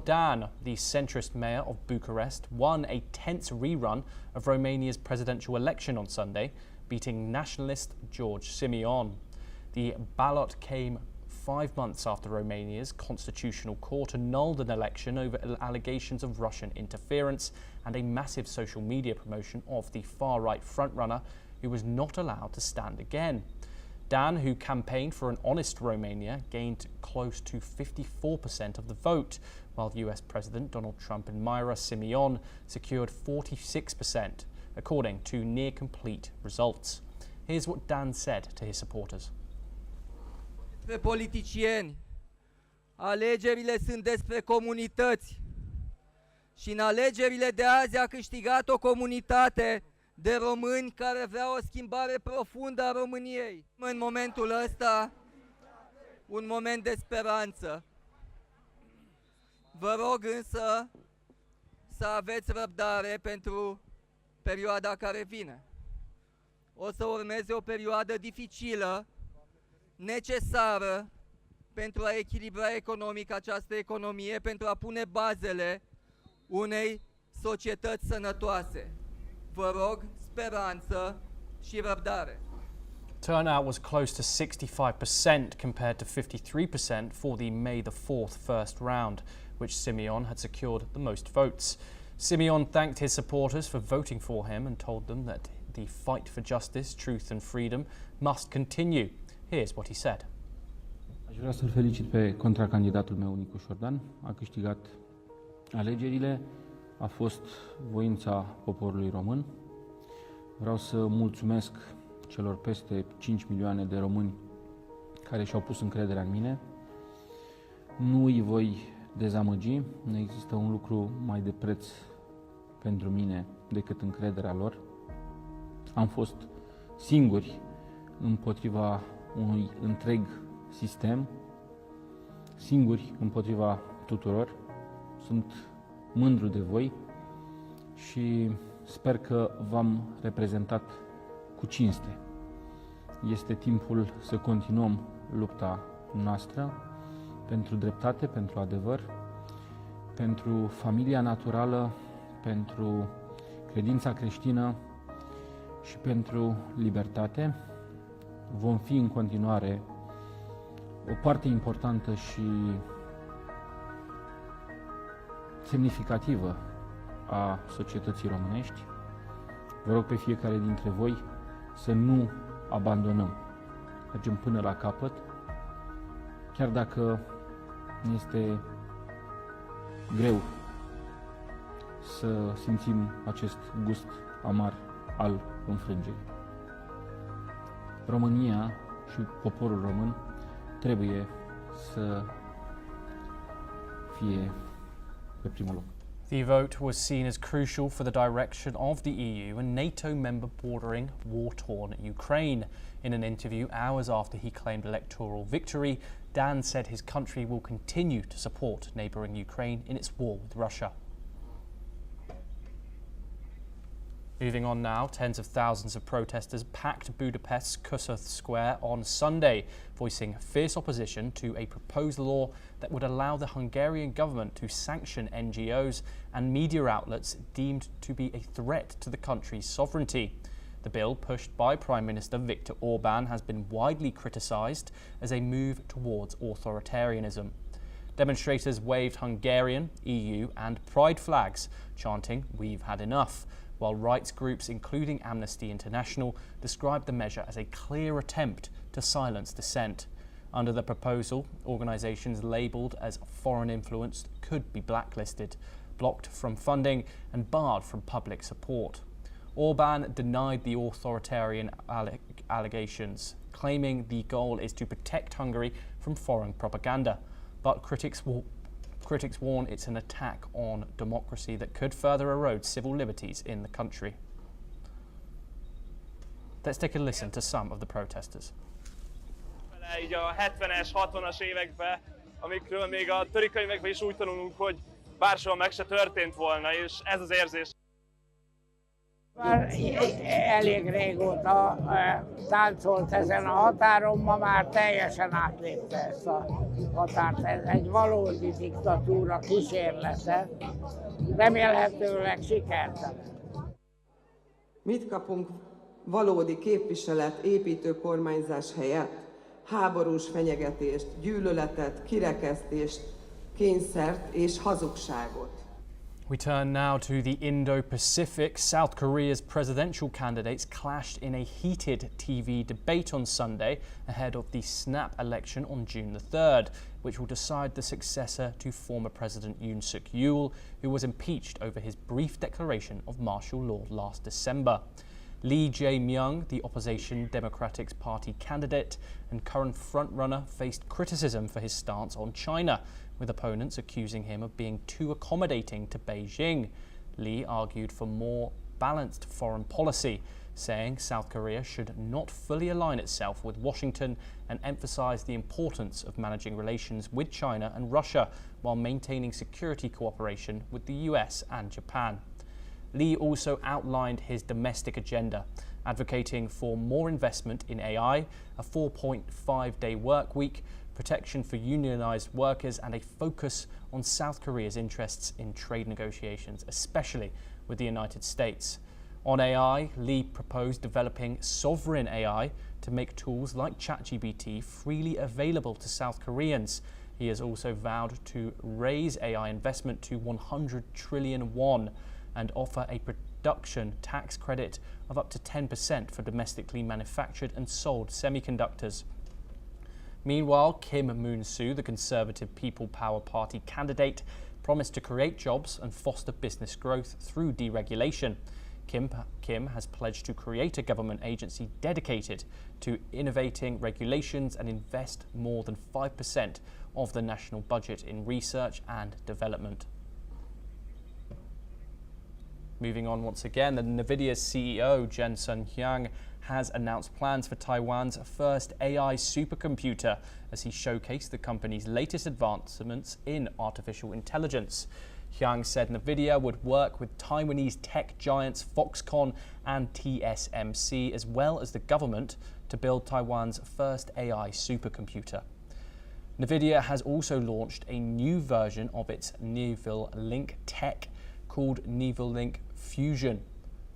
Dan, the centrist mayor of Bucharest, won a tense rerun of Romania's presidential election on Sunday, beating nationalist George Simeon. The ballot came 5 months after Romania's constitutional court annulled an election over allegations of Russian interference and a massive social media promotion of the far-right frontrunner who was not allowed to stand again. Dan, who campaigned for an honest Romania, gained close to 54% of the vote, while US President Donald Trump admirer Simeon secured 46%, according to near-complete results. Here's what Dan said to his supporters. Despre politicieni, alegerile sunt despre comunități și în alegerile de azi a câștigat o comunitate de români care vreau o schimbare profundă a României. În momentul ăsta, un moment de speranță. Vă rog însă să aveți răbdare pentru perioada care vine. O să urmeze o perioadă dificilă, necesară pentru a echilibra economic această economie, pentru a pune bazele unei societăți sănătoase. Vă rog, speranță și răbdare. Turnout was close to 65% compared to 53% for the May the 4th first round, which Simeon had secured the most votes. Simeon thanked his supporters for voting for him and told them that the fight for justice, truth and freedom must continue. Here's what he said. Aș vrea să-l felicit pe contracandidatul meu, Nicu Șordan. A câștigat alegerile, a fost voința poporului român. Vreau să mulțumesc celor peste 5 milioane de români care și-au pus încrederea în mine. Nu îi voi dezamăgi, nu există un lucru mai de preț pentru mine decât încrederea lor. Am fost singuri împotriva unui întreg sistem, singuri împotriva tuturor. Sunt mândru de voi și sper că v-am reprezentat cu cinste. Este timpul să continuăm lupta noastră pentru dreptate, pentru adevăr, pentru familia naturală, pentru credința creștină și pentru libertate. Vom fi în continuare o parte importantă și semnificativă a societății românești. Vă rog pe fiecare dintre voi să nu abandonăm. Mergem până la capăt, chiar dacă este greu să simțim acest gust amar al înfrângerii. România și poporul român trebuie să fie pe primul loc. The vote was seen as crucial for the direction of the EU and NATO member bordering war-torn Ukraine. In an interview hours after he claimed electoral victory, Dan said his country will continue to support neighbouring Ukraine in its war with Russia. Moving on now, tens of thousands of protesters packed Budapest's Kossuth Square on Sunday, voicing fierce opposition to a proposed law that would allow the Hungarian government to sanction NGOs and media outlets deemed to be a threat to the country's sovereignty. The bill, pushed by Prime Minister Viktor Orbán, has been widely criticised as a move towards authoritarianism. Demonstrators waved Hungarian, EU and Pride flags, chanting, "We've had enough," while rights groups, including Amnesty International, described the measure as a clear attempt to silence dissent. Under the proposal, organisations labelled as foreign-influenced could be blacklisted, blocked from funding and barred from public support. Orbán denied the authoritarian allegations, claiming the goal is to protect Hungary from foreign propaganda, but critics warn it's an attack on democracy that could further erode civil liberties in the country. Let's take a listen to some of the protesters. Így a 70-es, 60-as években, amikről még a törikönyvekben is úgy tanulunk, hogy bárhol meg se történt volna, és ez az érzés. Már elég régóta táncolt ezen a határon, ma már teljesen átlépte ezt a határt. Ez egy valódi diktatúra kísérlete, remélhetőleg sikertelen. Mit kapunk valódi képviselet, építő kormányzás helyett? Háborús fenyegetést, gyűlöletet, kirekesztést, kényszert és hazugságot. We turn now to the Indo-Pacific. South Korea's presidential candidates clashed in a heated TV debate on Sunday ahead of the snap election on June the 3rd, which will decide the successor to former President Yoon Suk-yeol, who was impeached over his brief declaration of martial law last December. Lee Jae-myung, the opposition Democratic Party candidate and current frontrunner, faced criticism for his stance on China, with opponents accusing him of being too accommodating to Beijing. Lee argued for more balanced foreign policy, saying South Korea should not fully align itself with Washington and emphasized the importance of managing relations with China and Russia while maintaining security cooperation with the US and Japan. Lee also outlined his domestic agenda, advocating for more investment in AI, a 4.5-day work week, protection for unionized workers, and a focus on South Korea's interests in trade negotiations, especially with the United States. On AI, Lee proposed developing sovereign AI to make tools like ChatGPT freely available to South Koreans. He has also vowed to raise AI investment to 100 trillion won and offer a production tax credit of up to 10% for domestically manufactured and sold semiconductors. Meanwhile, Kim Moon-soo, the Conservative People Power Party candidate, promised to create jobs and foster business growth through deregulation. Kim has pledged to create a government agency dedicated to innovating regulations and invest more than 5% of the national budget in research and development. Moving on once again, the NVIDIA CEO Jensen Huang has announced plans for Taiwan's first AI supercomputer as he showcased the company's latest advancements in artificial intelligence. Huang said NVIDIA would work with Taiwanese tech giants Foxconn and TSMC, as well as the government, to build Taiwan's first AI supercomputer. NVIDIA has also launched a new version of its NVIDIA tech called NVIDIA Fusion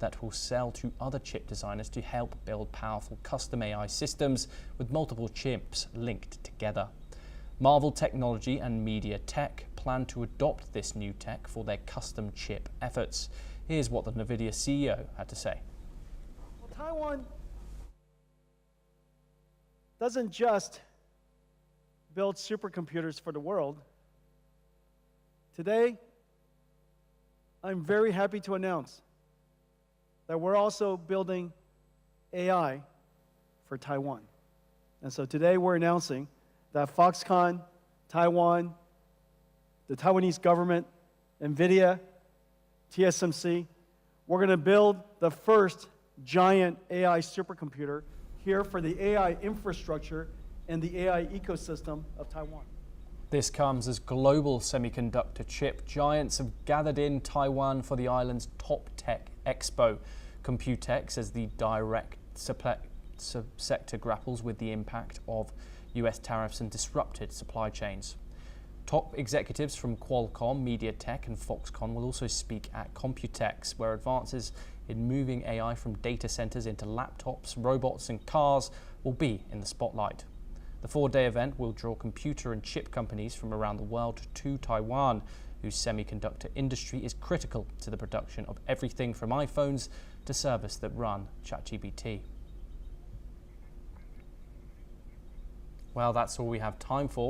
that will sell to other chip designers to help build powerful custom AI systems with multiple chips linked together. Marvel Technology and MediaTek plan to adopt this new tech for their custom chip efforts. Here's what the NVIDIA CEO had to say. Well, Taiwan doesn't just build supercomputers for the world. Today, I'm very happy to announce that we're also building AI for Taiwan. And so today we're announcing that Foxconn, Taiwan, the Taiwanese government, NVIDIA, TSMC, we're going to build the first giant AI supercomputer here for the AI infrastructure and the AI ecosystem of Taiwan. This comes as global semiconductor chip giants have gathered in Taiwan for the island's top tech expo. Computex, as the direct subsector, grapples with the impact of US tariffs and disrupted supply chains. Top executives from Qualcomm, MediaTek and Foxconn will also speak at Computex, where advances in moving AI from data centers into laptops, robots and cars will be in the spotlight. The 4-day event will draw computer and chip companies from around the world to Taiwan, whose semiconductor industry is critical to the production of everything from iPhones to servers that run ChatGPT. Well, that's all we have time for.